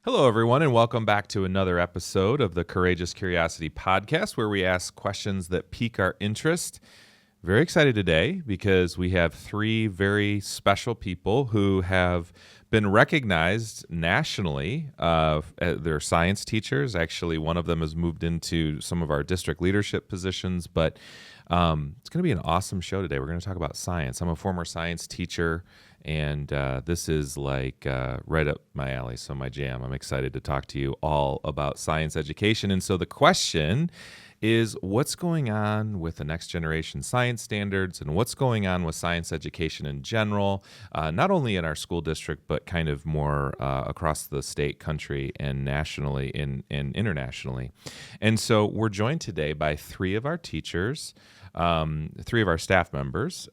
Hello, everyone, and welcome back to another episode of the Courageous Curiosity podcast, where we ask questions that pique our interest. Very excited today because we have three very special people who have been recognized nationally. They're science teachers. Actually, one of them has moved into some of our district leadership positions, but it's going to be an awesome show today. We're going to talk about science. I'm a former science teacher, and this is like right up my alley, so my jam. I'm excited to talk to you all about science education. And so the question is, what's going on with the next generation science standards and what's going on with science education in general, not only in our school district, but kind of more across the state, country, and nationally and internationally. And so we're joined today by three of our teachers, three of our staff members.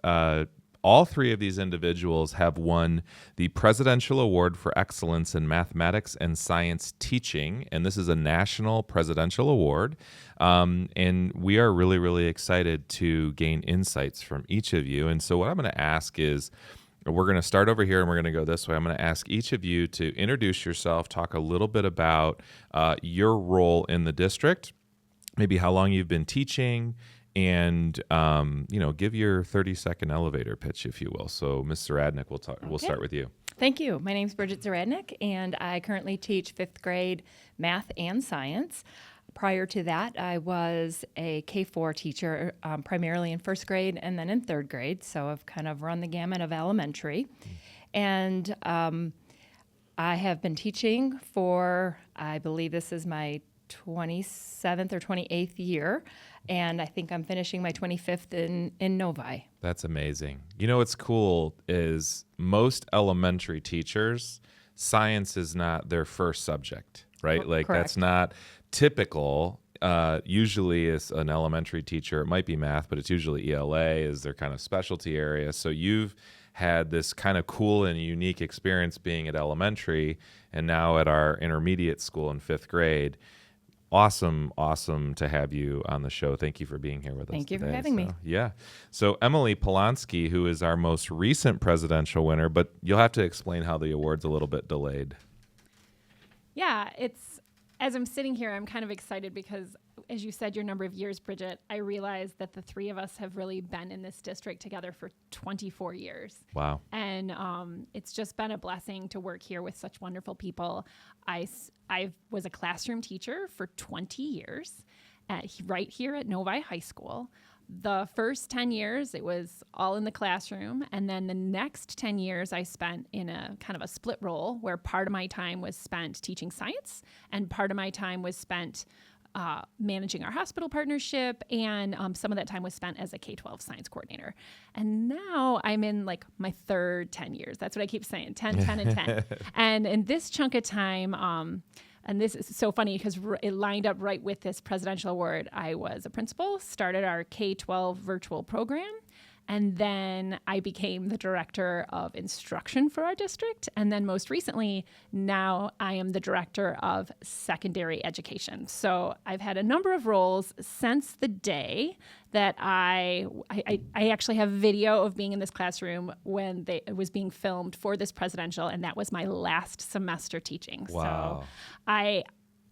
All three of these individuals have won the Presidential Award for Excellence in Mathematics and Science Teaching, and this is a national presidential award. And we are really, really excited to gain insights from each of you. And so what I'm going to ask is, we're going to start over here and we're going to go this way. I'm going to ask each of you to introduce yourself, talk a little bit about your role in the district, maybe how long you've been teaching, and give your 30-second elevator pitch, if you will. So, Ms. Zahradnik, we'll start with you. Thank you. My name is Bridget Zahradnik, and I currently teach fifth grade math and science. Prior to that, I was a K-4 teacher, primarily in first grade and then in third grade. So I've kind of run the gamut of elementary. And I have been teaching for, I believe this is my 27th or 28th year, and I think I'm finishing my 25th in Novi. That's amazing. You know what's cool is most elementary teachers, science is not their first subject, right? Like Correct. That's not typical. Usually as an elementary teacher, it might be math, but it's usually ELA is their kind of specialty area. So you've had this kind of cool and unique experience being at elementary and now at our intermediate school in fifth grade. Awesome to have you on the show. Thank you for being here with us today. Thank you for having me. Yeah. So Emily Polonsky, who is our most recent presidential winner, but you'll have to explain how the award's a little bit delayed. Yeah, as I'm sitting here, I'm kind of excited because, as you said, your number of years, Bridget, I realized that the three of us have really been in this district together for 24 years. Wow. And it's just been a blessing to work here with such wonderful people. I was a classroom teacher for 20 years right here at Novi High School. The first 10 years, it was all in the classroom. And then the next 10 years, I spent in a kind of a split role where part of my time was spent teaching science and part of my time was spent managing our hospital partnership, and some of that time was spent as a K-12 science coordinator. And now I'm in like my third 10 years. That's what I keep saying, 10, 10, and 10. And in this chunk of time, and this is so funny because it lined up right with this presidential award. I was a principal, started our K-12 virtual program, and then I became the director of instruction for our district. And then most recently, now I am the director of secondary education. So I've had a number of roles since the day that I actually have video of being in this classroom when it was being filmed for this presidential, and that was my last semester teaching. Wow. So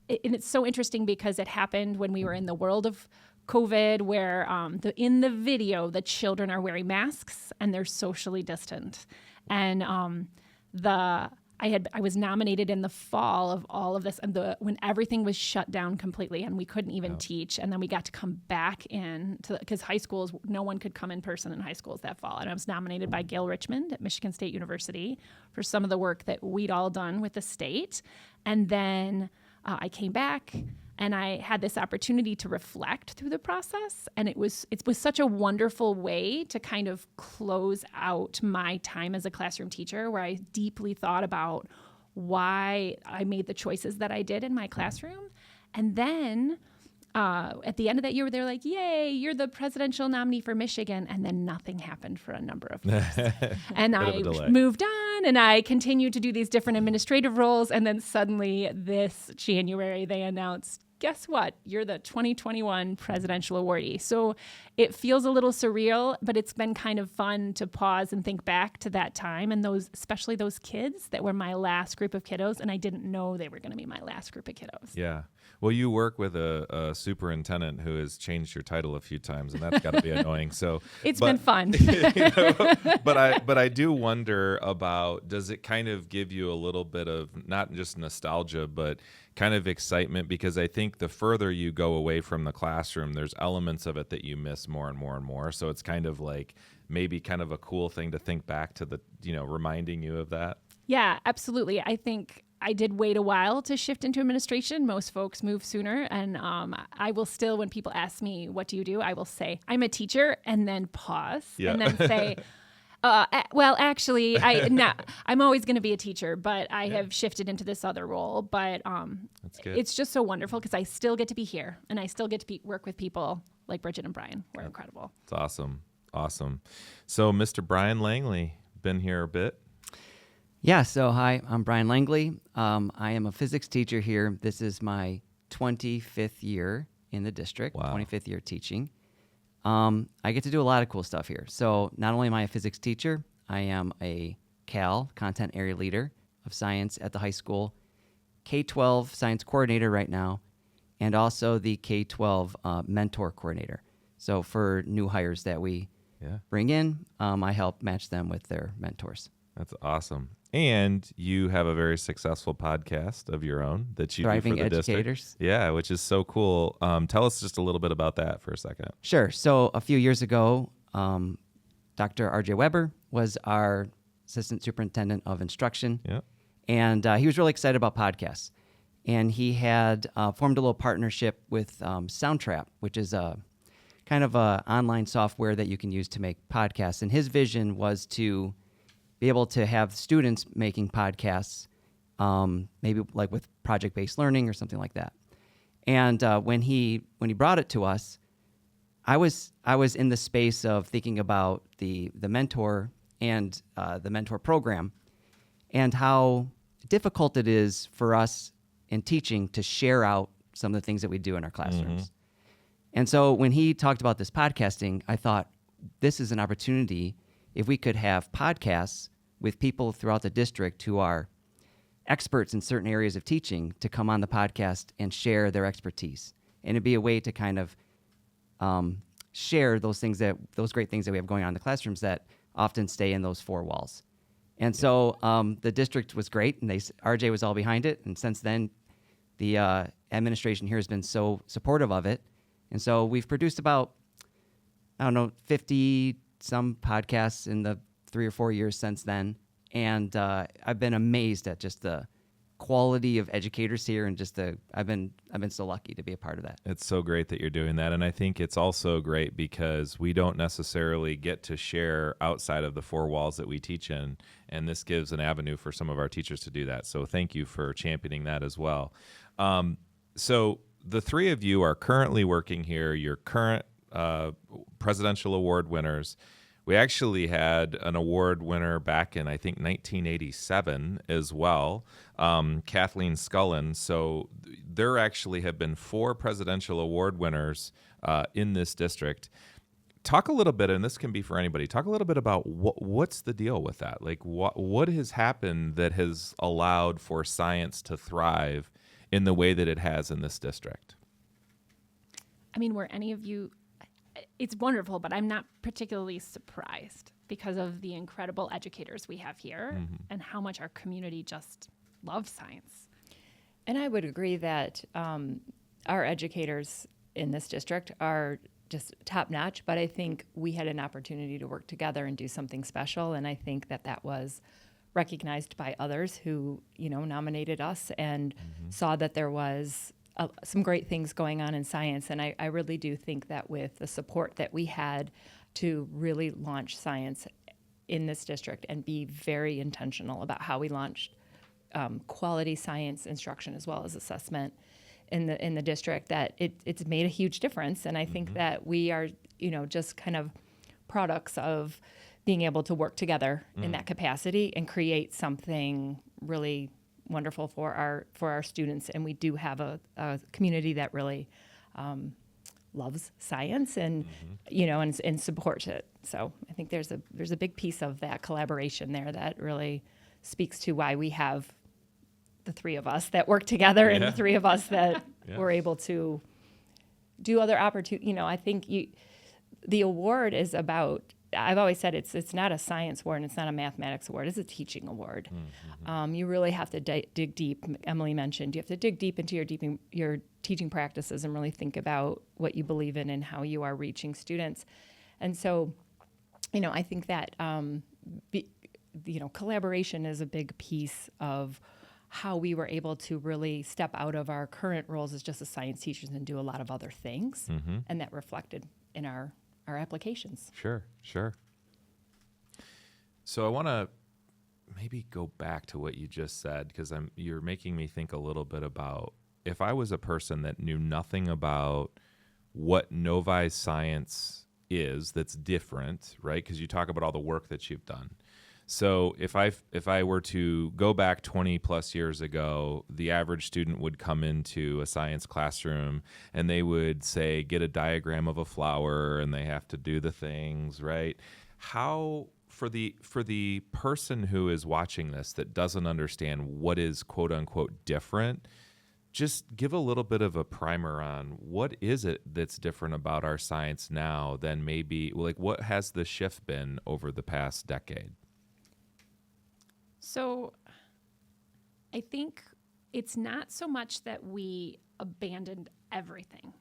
and it's so interesting because it happened when we were in the world of COVID, where in the video, the children are wearing masks and they're socially distant. And I was nominated in the fall of all of this, and when everything was shut down completely and we couldn't even teach, and then we got to come back in because high schools, no one could come in person in high schools that fall. And I was nominated by Gail Richmond at Michigan State University for some of the work that we'd all done with the state. And then I came back and I had this opportunity to reflect through the process. And it was such a wonderful way to kind of close out my time as a classroom teacher, where I deeply thought about why I made the choices that I did in my classroom. And then at the end of that year, they're like, yay, you're the presidential nominee for Michigan. And then nothing happened for a number of years. And I moved on and I continued to do these different administrative roles. And then suddenly this January, they announced guess what? You're the 2021 presidential awardee. So it feels a little surreal, but it's been kind of fun to pause and think back to that time and especially those kids that were my last group of kiddos, and I didn't know they were going to be my last group of kiddos. Yeah. Well, you work with a superintendent who has changed your title a few times, and that's got to be annoying. So It's been fun. But I do wonder about, does it kind of give you a little bit of not just nostalgia, but kind of excitement? Because I think the further you go away from the classroom, there's elements of it that you miss more and more and more. So it's kind of like maybe kind of a cool thing to think back to reminding you of that. Yeah, absolutely. I think I did wait a while to shift into administration. Most folks move sooner. And I will still, when people ask me, what do you do? I will say, I'm a teacher, and then pause and then say, well, actually, I'm always going to be a teacher, but I have shifted into this other role. But it's just so wonderful because I still get to be here, and I still get to work with people like Bridget and Brian. We're incredible. It's awesome. Awesome. So, Mr. Brian Langley, been here a bit. Yeah, so hi, I'm Brian Langley. I am a physics teacher here. This is my 25th year in the district, Wow. 25th year teaching. I get to do a lot of cool stuff here. So not only am I a physics teacher, I am a CAL, Content Area Leader of Science at the high school, K-12 Science Coordinator right now, and also the K-12 Mentor Coordinator. So for new hires that we bring in, I help match them with their mentors. That's awesome. And you have a very successful podcast of your own that you Thriving do for the Educators. district. Yeah, which is so cool. Tell us just a little bit about that for a second. Sure. So a few years ago, Dr. R.J. Weber was our Assistant Superintendent of Instruction. Yeah. And he was really excited about podcasts. And he had formed a little partnership with Soundtrap, which is a kind of a online software that you can use to make podcasts. And his vision was to be able to have students making podcasts, maybe like with project-based learning or something like that. And when he brought it to us, I was in the space of thinking about the mentor and the mentor program, and how difficult it is for us in teaching to share out some of the things that we do in our classrooms. Mm-hmm. And so when he talked about this podcasting, I thought this is an opportunity if we could have podcasts with people throughout the district who are experts in certain areas of teaching to come on the podcast and share their expertise. And it'd be a way to kind of share those great things that we have going on in the classrooms that often stay in those four walls. And so the district was great, and RJ was all behind it. And since then, the administration here has been so supportive of it. And so we've produced about, 50 some podcasts in the 3 or 4 years since then. And I've been amazed at just the quality of educators here, and just I've been so lucky to be a part of that. It's so great that you're doing that. And I think it's also great because we don't necessarily get to share outside of the four walls that we teach in. And this gives an avenue for some of our teachers to do that. So thank you for championing that as well. So the three of you are currently working here. You're current presidential award winners. We actually had an award winner back in, I think, 1987 as well, Kathleen Scullin. So there actually have been 4 presidential award winners in this district. Talk a little bit, and this can be for anybody, talk a little bit about what's the deal with that? Like, what has happened that has allowed for science to thrive in the way that it has in this district? I mean, were any of you... It's wonderful, but I'm not particularly surprised because of the incredible educators we have here and how much our community just loves science. And I would agree that our educators in this district are just top notch, but I think we had an opportunity to work together and do something special. And I think that was recognized by others who, nominated us and saw that there was some great things going on in science. And I really do think that with the support that we had to really launch science in this district and be very intentional about how we launched quality science instruction as well as assessment in the district, that it's made a huge difference. And I think that we are, just kind of products of being able to work together in that capacity and create something really wonderful for our students, and we do have a community that really loves science and and supports it. So I think there's a big piece of that collaboration there that really speaks to why we have the three of us that work together and the three of us that we're able to do other opportunities. I think the award is about, I've always said it's not a science award and it's not a mathematics award, it's a teaching award. You really have to dig deep. Emily mentioned you have to dig deep into your teaching practices and really think about what you believe in and how you are reaching students. And so, I think that collaboration is a big piece of how we were able to really step out of our current roles as just as science teachers and do a lot of other things, and that reflected in our applications. Sure. So I want to maybe go back to what you just said, because you're making me think a little bit about if I was a person that knew nothing about what Novi science is that's different, right? Because you talk about all the work that you've done. So if I were to go back 20 plus years ago, the average student would come into a science classroom and they would say, get a diagram of a flower, and they have to do the things, right? How, for the person who is watching this that doesn't understand what is quote unquote different, just give a little bit of a primer on what is it that's different about our science now than maybe, like, what has the shift been over the past decade? So I think it's not so much that we abandoned everything.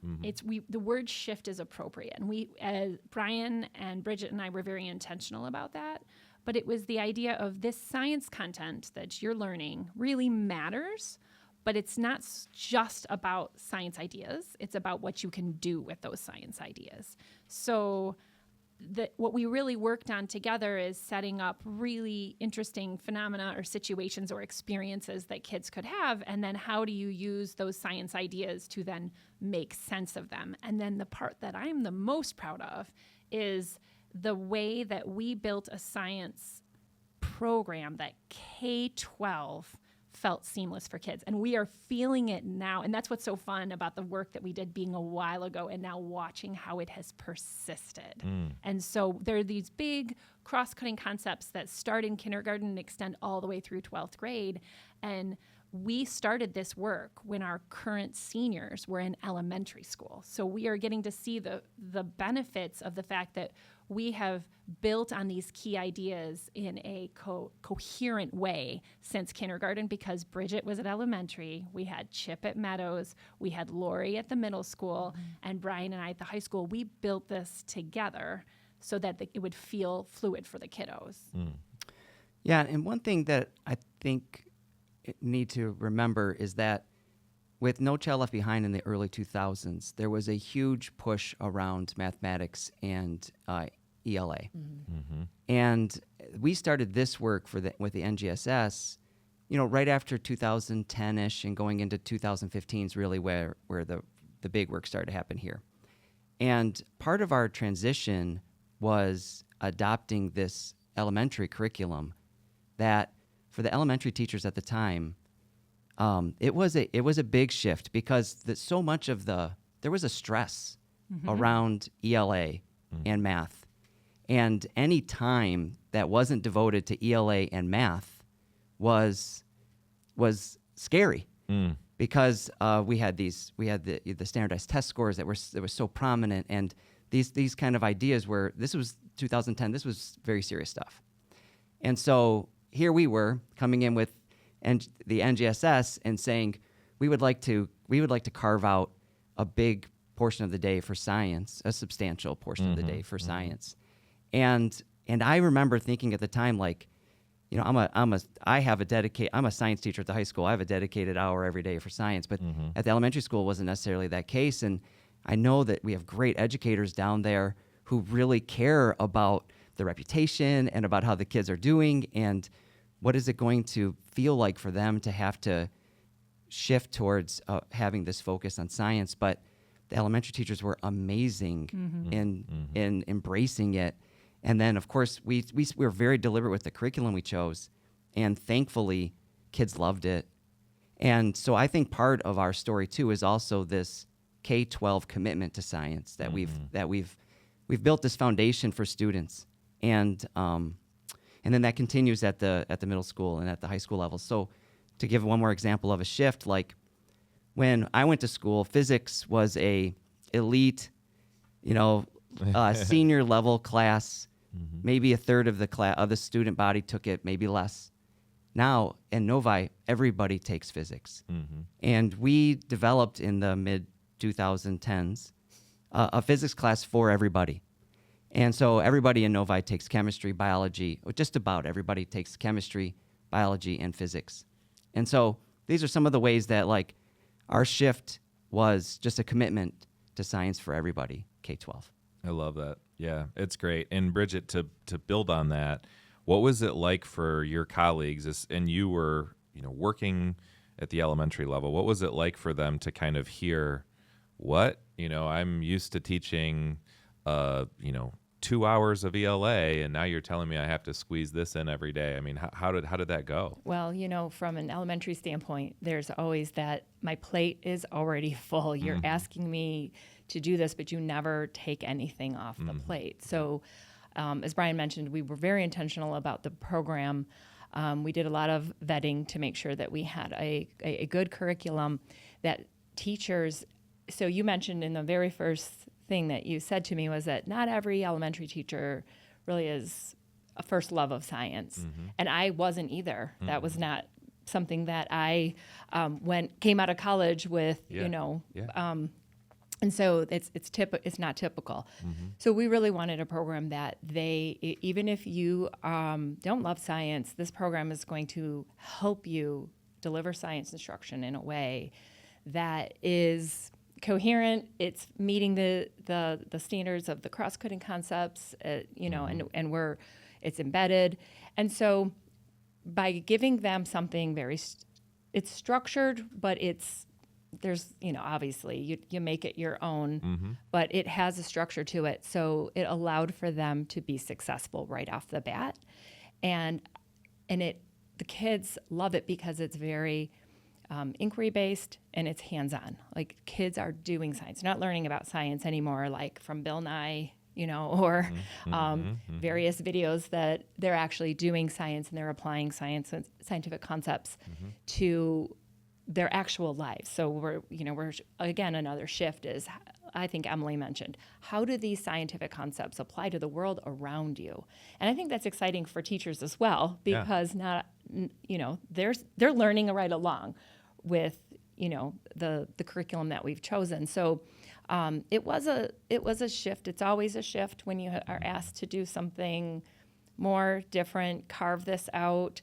The word shift is appropriate. And Brian and Bridget and I were very intentional about that. But it was the idea of this science content that you're learning really matters, but it's not just about science ideas. It's about what you can do with those science ideas. So what we really worked on together is setting up really interesting phenomena or situations or experiences that kids could have, and then how do you use those science ideas to then make sense of them. And then the part that I'm the most proud of is the way that we built a science program that K-12 felt seamless for kids. And we are feeling it now. And that's what's so fun about the work that we did being a while ago and now watching how it has persisted. And so there are these big cross-cutting concepts that start in kindergarten and extend all the way through 12th grade. And we started this work when our current seniors were in elementary school. So we are getting to see the benefits of the fact that we have built on these key ideas in a coherent way since kindergarten, because Bridget was at elementary, we had Chip at Meadows, we had Lori at the middle school, and Brian and I at the high school. We built this together so that it would feel fluid for the kiddos. Yeah, and one thing that I think need to remember is that with No Child Left Behind in the early 2000s, there was a huge push around mathematics and ELA. And we started this work with the NGSS, right after 2010-ish, and going into 2015 is really where the big work started to happen here. And part of our transition was adopting this elementary curriculum that, for the elementary teachers at the time, it was a big shift, because so much of there was a stress around ELA and math, and any time that wasn't devoted to ELA and math was scary, because we had the standardized test scores that were so prominent, and these kind of ideas were, this was 2010, this was very serious stuff. And so here we were coming in with the NGSS and saying we would like to carve out a big portion of the day for science, a substantial portion of the day for science. And I remember thinking at the time, like, I'm a science teacher at the high school. I have a dedicated hour every day for science, but at the elementary school it wasn't necessarily that case. And I know that we have great educators down there who really care about the reputation and about how the kids are doing, and what is it going to feel like for them to have to shift towards having this focus on science. But the elementary teachers were amazing in embracing it. And then, of course, we were very deliberate with the curriculum we chose, and thankfully, kids loved it. And so I think part of our story too is also this K-12 commitment to science that we've built this foundation for students, and then that continues at the middle school and at the high school level. So to give one more example of a shift, like when I went to school, physics was a elite, senior level class. Maybe a third of the student body took it, maybe less. Now in Novi, everybody takes physics, and we developed in the mid 2010s a physics class for everybody. And so everybody in Novi takes chemistry, biology, or just about everybody takes chemistry, biology, and physics. And so these are some of the ways that like our shift was just a commitment to science for everybody, K-12. I love that. Yeah, it's great. And Bridget, to build on that, what was it like for your colleagues? And you were, working at the elementary level. What was it like for them to kind of hear, what, I'm used to teaching, 2 hours of ELA, and now you're telling me I have to squeeze this in every day. I mean, how did that go? Well, from an elementary standpoint, there's always that my plate is already full. You're asking me to do this, but you never take anything off the plate. So as Brian mentioned, we were very intentional about the program. We did a lot of vetting to make sure that we had a good curriculum that teachers, so you mentioned in the very first thing that you said to me was that not every elementary teacher really is a first love of science. And I wasn't either. That was not something that I came out of college with, and so it's not typical. So we really wanted a program that even if you don't love science, this program is going to help you deliver science instruction in a way that is coherent. It's meeting the standards of the cross-cutting concepts, and it's embedded. And so by giving them something it's structured, but there's obviously you make it your own, but it has a structure to it. So it allowed for them to be successful right off the bat, and the kids love it because it's very inquiry-based and it's hands-on. Like kids are doing science, not learning about science anymore, like from Bill Nye, or various videos that they're actually doing science and they're applying science and scientific concepts to their actual lives. So we're again, another shift is, I think Emily mentioned, how do these scientific concepts apply to the world around you? And I think that's exciting for teachers as well, because they're learning right along with the curriculum that we've chosen. So it was a shift. It's always a shift when you are asked to do something more different, carve this out.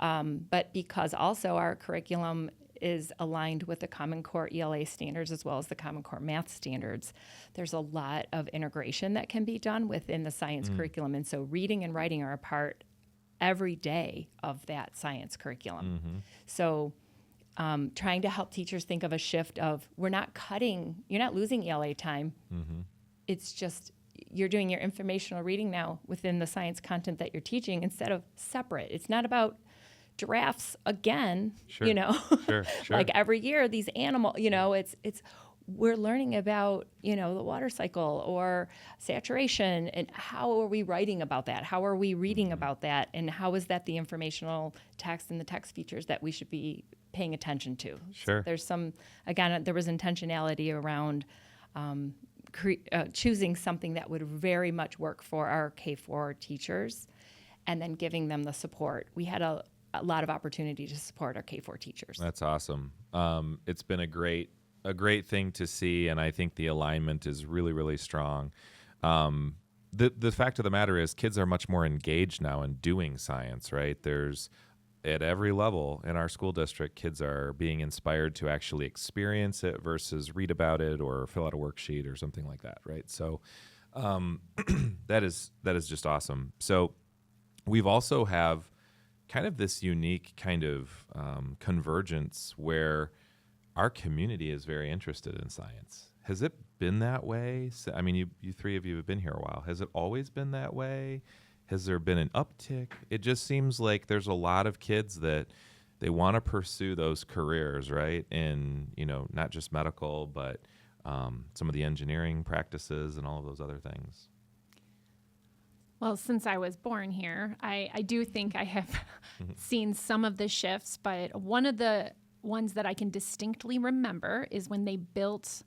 But because also our curriculum is aligned with the Common Core ELA standards as well as the Common Core math standards, there's a lot of integration that can be done within the science curriculum. And so reading and writing are a part every day of that science curriculum. So trying to help teachers think of a shift of, you're not losing ELA time. It's just you're doing your informational reading now within the science content that you're teaching instead of separate. It's not about giraffes again, Sure. like every year these it's we're learning about, the water cycle or saturation, and how are we writing about that? How are we reading about that? And how is that the informational text and the text features that we should be paying attention to? Sure. So there's there was intentionality around choosing something that would very much work for our K-4 teachers and then giving them the support. We had a lot of opportunity to support our K-4 teachers. That's awesome. It's been a great thing to see, and I think the alignment is really, really strong. The fact of the matter is kids are much more engaged now in doing science, right? There's, at every level in our school district, kids are being inspired to actually experience it versus read about it or fill out a worksheet or something like that, right? So that is just awesome. So we've also have kind of this unique kind of convergence where our community is very interested in science. Has it been that way? I mean, you three of you have been here a while. Has it always been that way? Has there been an uptick? It just seems like there's a lot of kids that they want to pursue those careers, right? In, not just medical, but some of the engineering practices and all of those other things. Well, since I was born here, I do think I have seen some of the shifts, but one of the ones that I can distinctly remember is when they built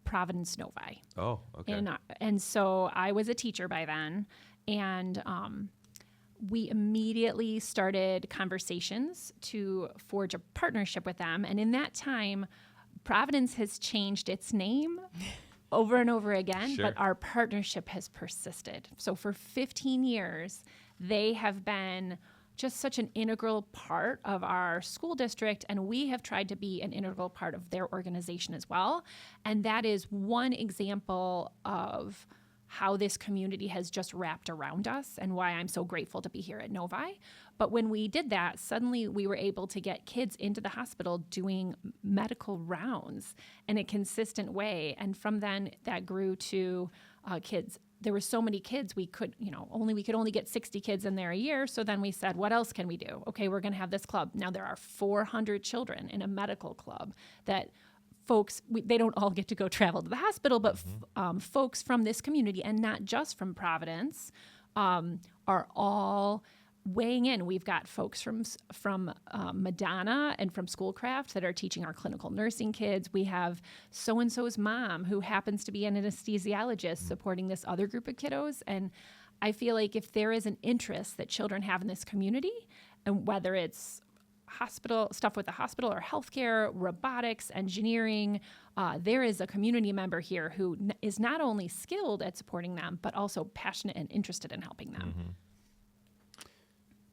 Providence Novi. Oh, okay. And so I was a teacher by then, and we immediately started conversations to forge a partnership with them. And in that time, Providence has changed its name over and over again, Sure. but our partnership has persisted. So for 15 years, they have been just such an integral part of our school district, and we have tried to be an integral part of their organization as well. And that is one example of how this community has just wrapped around us and why I'm so grateful to be here at Novi. But when we did that, suddenly we were able to get kids into the hospital doing medical rounds in a consistent way. And from then that grew to kids. There were so many kids we could only get 60 kids in there a year. So then we said, what else can we do? Okay, we're going to have this club. Now there are 400 children in a medical club that folks, they don't all get to go travel to the hospital, but folks from this community, and not just from Providence, are all weighing in. We've got folks from Madonna and from Schoolcraft that are teaching our clinical nursing kids. We have so-and-so's mom who happens to be an anesthesiologist supporting this other group of kiddos. And I feel like if there is an interest that children have in this community, and whether it's hospital stuff with the hospital or healthcare, robotics, engineering, there is a community member here who is not only skilled at supporting them, but also passionate and interested in helping them. Mm-hmm.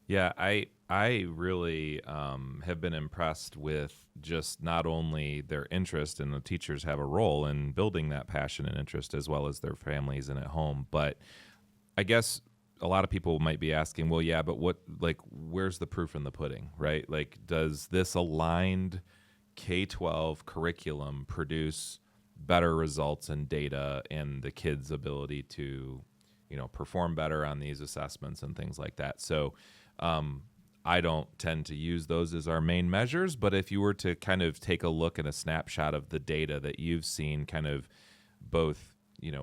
Yeah, I really have been impressed with just not only their interest, and the teachers have a role in building that passion and interest, as well as their families and at home. But I guess a lot of people might be asking, well, yeah, but where's the proof in the pudding, right? Like, does this aligned K-12 curriculum produce better results and data and the kids' ability to, perform better on these assessments and things like that? So I don't tend to use those as our main measures, but if you were to kind of take a look at a snapshot of the data that you've seen, kind of both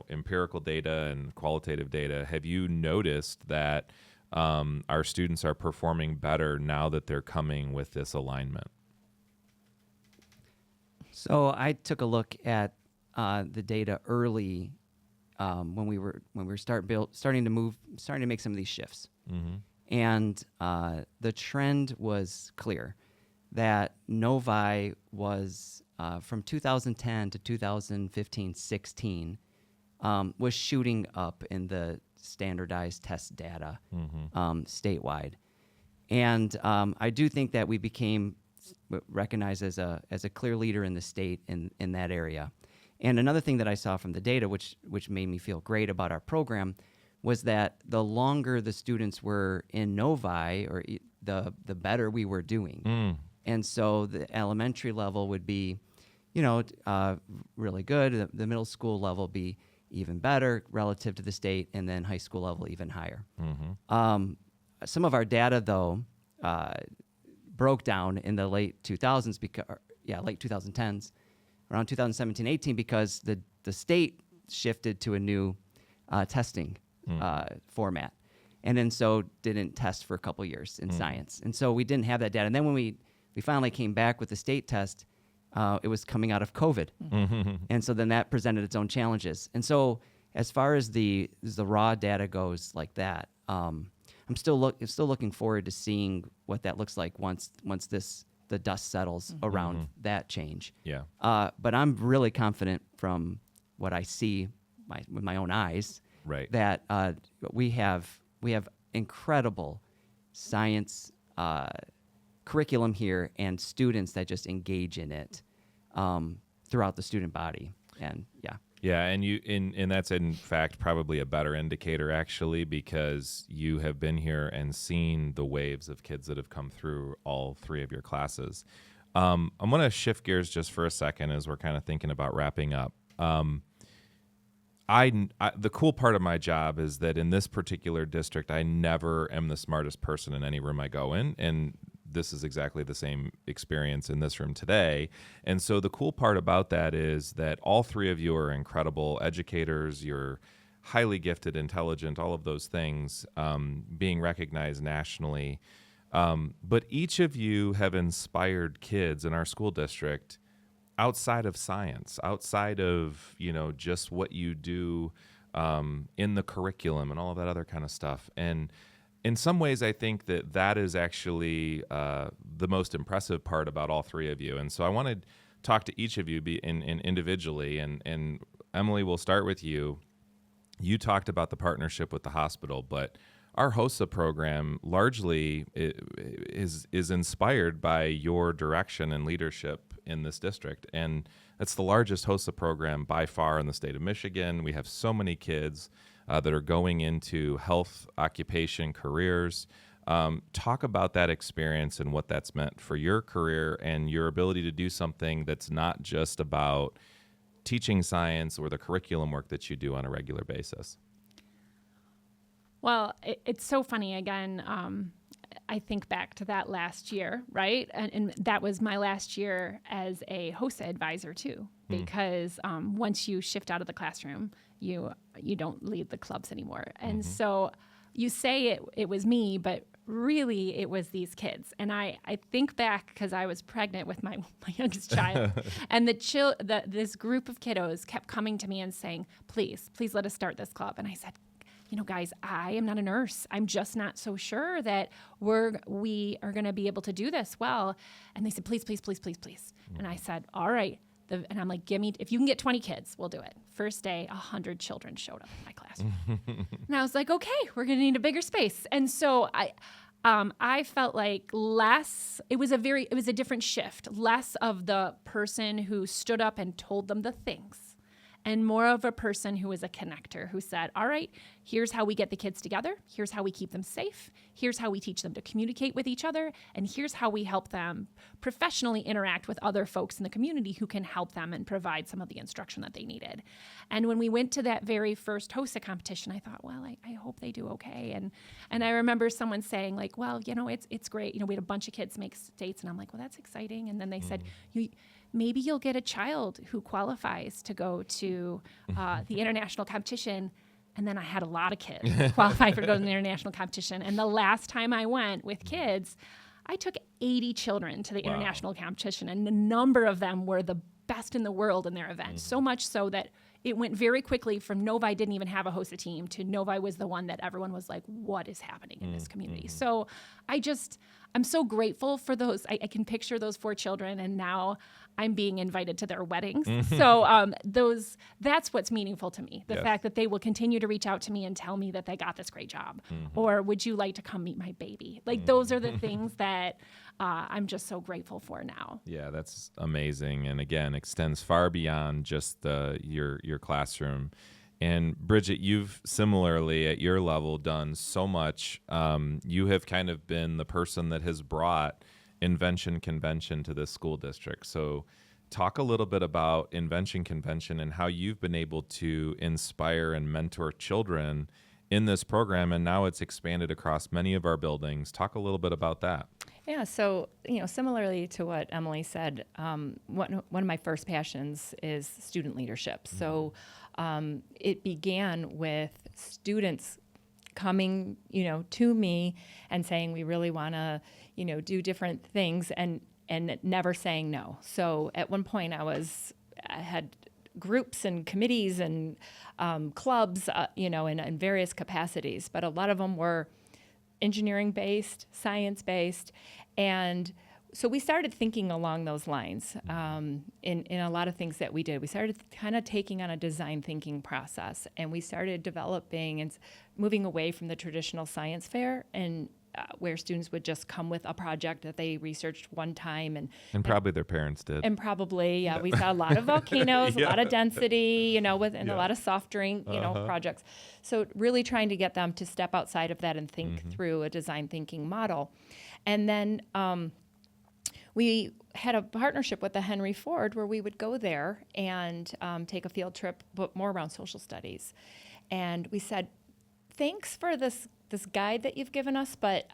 empirical data and qualitative data, have you noticed that our students are performing better now that they're coming with this alignment? So I took a look at the data early when we were starting to make some of these shifts, and the trend was clear that Novi was from 2010 to 2015-16. Was shooting up in the standardized test data statewide. And I do think that we became recognized as a clear leader in the state in that area. And another thing that I saw from the data, which made me feel great about our program, was that the longer the students were in Novi, the better we were doing. And so the elementary level would be, really good. The middle school level be even better relative to the state, and then high school level even higher. Some of our data, though, broke down in the late 2000s, late 2010s, around 2017-18, because the state shifted to a new testing format, and then so didn't test for a couple years in science, and so we didn't have that data. And then when we finally came back with the state test, it was coming out of COVID. And so then that presented its own challenges. And so as far as the raw data goes like that, I'm still looking forward to seeing what that looks like once the dust settles around that change. Yeah. But I'm really confident from what I see with my own eyes, Right. that we have incredible science curriculum here and students that just engage in it throughout the student body. And Yeah, and that's in fact probably a better indicator, actually, because you have been here and seen the waves of kids that have come through all three of your classes. I'm going to shift gears just for a second as we're kind of thinking about wrapping up. The cool part of my job is that in this particular district, I never am the smartest person in any room I go in, and this is exactly the same experience in this room today. And so the cool part about that is that all three of you are incredible educators. You're highly gifted, intelligent, all of those things, being recognized nationally. But each of you have inspired kids in our school district outside of science, outside of, just what you do in the curriculum and all of that other kind of stuff. And in some ways, I think that is actually the most impressive part about all three of you. And so I want to talk to each of you individually. And Emily, we'll start with you. You talked about the partnership with the hospital, but our HOSA program largely is inspired by your direction and leadership in this district. And it's the largest HOSA program by far in the state of Michigan. We have so many kids that are going into health, occupation, careers. Talk about that experience and what that's meant for your career and your ability to do something that's not just about teaching science or the curriculum work that you do on a regular basis. Well, it's so funny. Again, I think back to that last year, right? And that was my last year as a HOSA advisor too, because once you shift out of the classroom, you don't lead the clubs anymore. And so you say it was me, but really it was these kids. And I think back because I was pregnant with my youngest child, and this group of kiddos kept coming to me and saying, please let us start this club. And I said, guys, I am not a nurse. I'm just not so sure that we are going to be able to do this well. And they said, please. And I said, all right. And I'm like, if you can get 20 kids, we'll do it. First day, 100 children showed up in my classroom. And I was like, okay, we're going to need a bigger space. And so I felt like it was a different shift, less of the person who stood up and told them the things, and more of a person who was a connector, who said, all right, here's how we get the kids together. Here's how we keep them safe. Here's how we teach them to communicate with each other. And here's how we help them professionally interact with other folks in the community who can help them and provide some of the instruction that they needed. And when we went to that very first HOSA competition, I thought, well, I hope they do okay. And I remember someone saying, like, well, it's great. We had a bunch of kids make states. And I'm like, well, that's exciting. And then they said, maybe you'll get a child who qualifies to go to the international competition. And then I had a lot of kids qualify for going to the international competition. And the last time I went with kids, I took 80 children to the international competition, and a number of them were the best in the world in their event. So much so that it went very quickly from Novi didn't even have a HOSA team to Novi was the one that everyone was like, what is happening in this community? So I'm so grateful for those. I can picture those 4 children, and now I'm being invited to their weddings. So that's what's meaningful to me. The fact that they will continue to reach out to me and tell me that they got this great job. Or would you like to come meet my baby? Like those are the things that I'm just so grateful for now. Yeah, that's amazing. And again, extends far beyond just your classroom. And Bridget, you've similarly at your level done so much. You have kind of been the person that has brought Invention Convention to this school district. So talk a little bit about Invention Convention and how you've been able to inspire and mentor children in this program. And now it's expanded across many of our buildings. Talk a little bit about that. Yeah, so similarly to what Emily said, one of my first passions is student leadership. So it began with students coming, to me and saying we really want to, do different things and never saying no. So at one point I had groups and committees and clubs, in various capacities, but a lot of them were engineering-based, science-based, and so we started thinking along those lines in a lot of things that we did. We started kind of taking on a design thinking process, and we started developing and moving away from the traditional science fair and where students would just come with a project that they researched one time. And probably their parents did. And probably, we saw a lot of volcanoes, a lot of density, and a lot of soft drink, projects. So really trying to get them to step outside of that and think through a design thinking model. And then we had a partnership with the Henry Ford where we would go there and take a field trip, but more around social studies. And we said, thanks for this guide that you've given us, but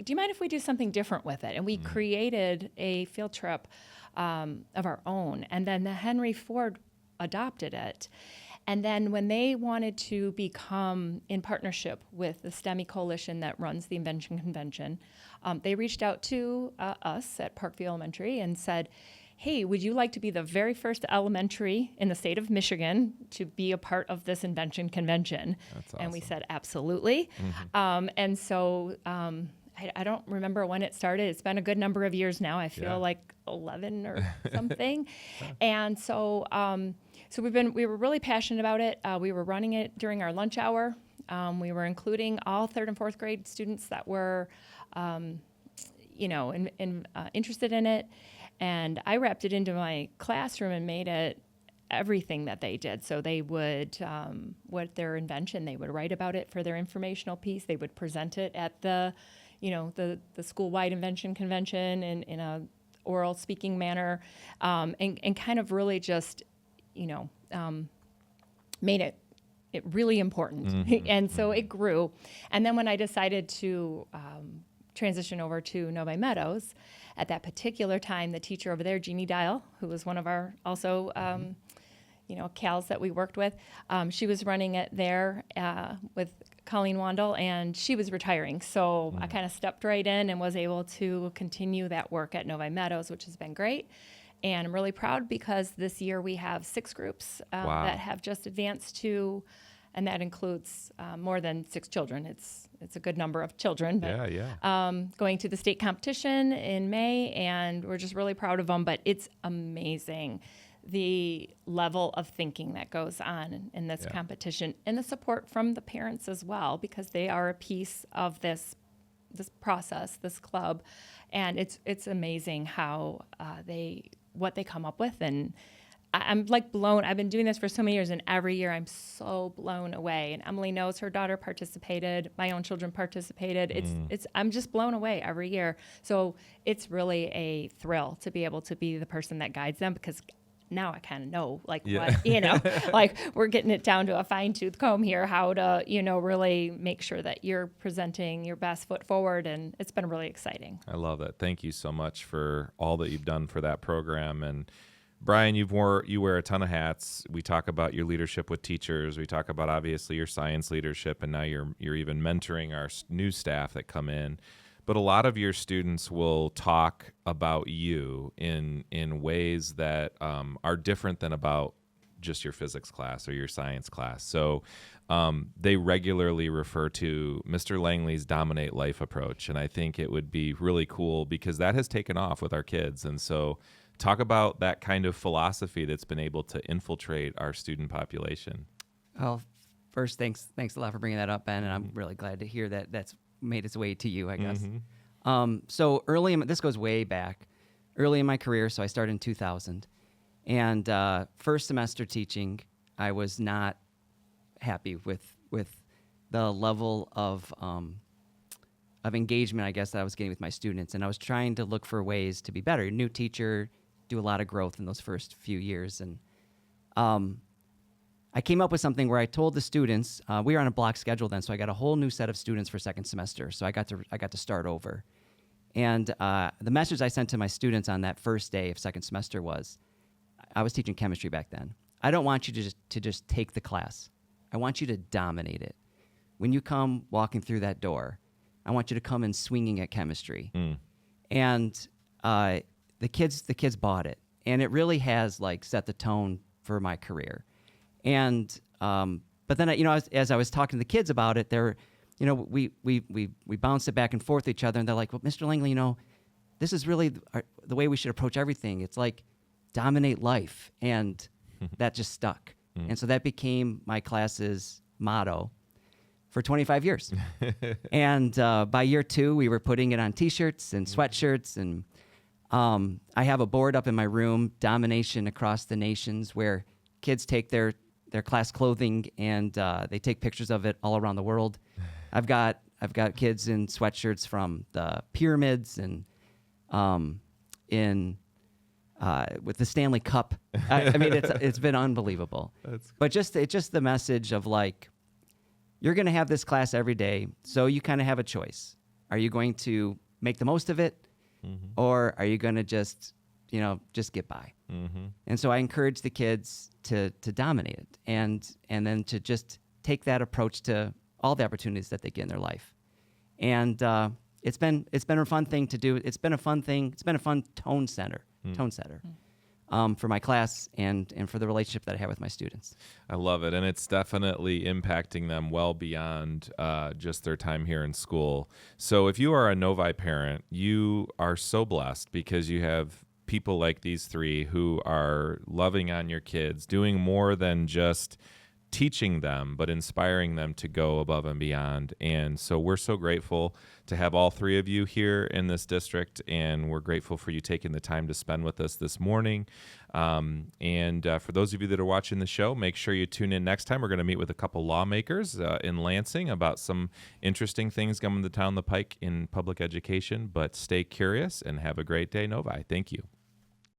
do you mind if we do something different with it? And we created a field trip of our own. And then the Henry Ford adopted it. And then when they wanted to become in partnership with the STEMI Coalition that runs the Invention Convention, they reached out to us at Parkview Elementary and said, hey, would you like to be the very first elementary in the state of Michigan to be a part of this Invention Convention? That's awesome. And we said, absolutely. And so I don't remember when it started. It's been a good number of years now. I feel like 11 or something. And so so we were really passionate about it. We were running it during our lunch hour. We were including all third and fourth grade students that were, interested in it. And I wrapped it into my classroom and made it everything that they did. So they would, what their invention, they would write about it for their informational piece. They would present it at the school-wide invention convention in a oral speaking manner, and kind of really just, made it really important. And so it grew. And then when I decided to transition over to Novi Meadows, at that particular time, the teacher over there, Jeannie Dial, who was one of our also, CALs that we worked with, she was running it there with Colleen Wandel, and she was retiring. So I kind of stepped right in and was able to continue that work at Novi Meadows, which has been great. And I'm really proud because this year we have 6 groups that have just advanced to, and that includes more than 6 children. It's a good number of children. But, going to the state competition in May, and we're just really proud of them. But it's amazing the level of thinking that goes on in this competition, and the support from the parents as well, because they are a piece of this process, this club, and it's amazing how what they come up with. And I'm like blown. I've been doing this for so many years, and every year I'm so blown away. And Emily knows her daughter participated. My own children participated. I'm just blown away every year. So it's really a thrill to be able to be the person that guides them, because now I kind of know, what, like we're getting it down to a fine tooth comb here, how to, really make sure that you're presenting your best foot forward. And it's been really exciting. I love that. Thank you so much for all that you've done for that program. And Brian, you wear a ton of hats. We talk about your leadership with teachers. We talk about obviously your science leadership, and now you're even mentoring our new staff that come in. But a lot of your students will talk about you in ways that are different than about just your physics class or your science class. So they regularly refer to Mr. Langley's Dominate Life approach, and I think it would be really cool because that has taken off with our kids. And so talk about that kind of philosophy that's been able to infiltrate our student population. Well, first, thanks a lot for bringing that up, Ben, and I'm really glad to hear that that's made its way to you, I guess. So this goes way back, early in my career, so I started in 2000. And first semester teaching, I was not happy with the level of engagement, I guess, that I was getting with my students. And I was trying to look for ways to be better. New teacher, do a lot of growth in those first few years. And I came up with something where I told the students, we were on a block schedule then, so I got a whole new set of students for second semester. So I got to start over. And the message I sent to my students on that first day of second semester was, I was teaching chemistry back then. I don't want you to just take the class. I want you to dominate it. When you come walking through that door, I want you to come in swinging at chemistry. And the kids bought it. And it really has set the tone for my career. And but then as I was talking to the kids about it, we bounced it back and forth with each other, and they're like, "Well, Mr. Langley, this is really the way we should approach everything. It's like dominate life," and that just stuck. And so that became my class's motto for 25 years. And by year 2, we were putting it on T-shirts and sweatshirts, and I have a board up in my room, Domination Across the Nations, where kids take their class clothing and they take pictures of it all around the world. I've got kids in sweatshirts from the pyramids and with the Stanley Cup. I mean, it's been unbelievable. But it's just the message of you're going to have this class every day, so you kind of have a choice. Are you going to make the most of it, or are you going to just get by? And so I encourage the kids to dominate it, and then to just take that approach to all the opportunities that they get in their life. And it's been a fun thing to do. It's been a fun thing. It's been a fun tone setter for my class and for the relationship that I have with my students. I love it. And it's definitely impacting them well beyond just their time here in school. So if you are a Novi parent, you are so blessed because you have people like these three who are loving on your kids, doing more than just teaching them, but inspiring them to go above and beyond. And so we're so grateful to have all three of you here in this district, and we're grateful for you taking the time to spend with us this morning. And for those of you that are watching the show, make sure you tune in next time. We're going to meet with a couple lawmakers in Lansing about some interesting things coming down the pike in public education. But stay curious and have a great day, Novi. Thank you.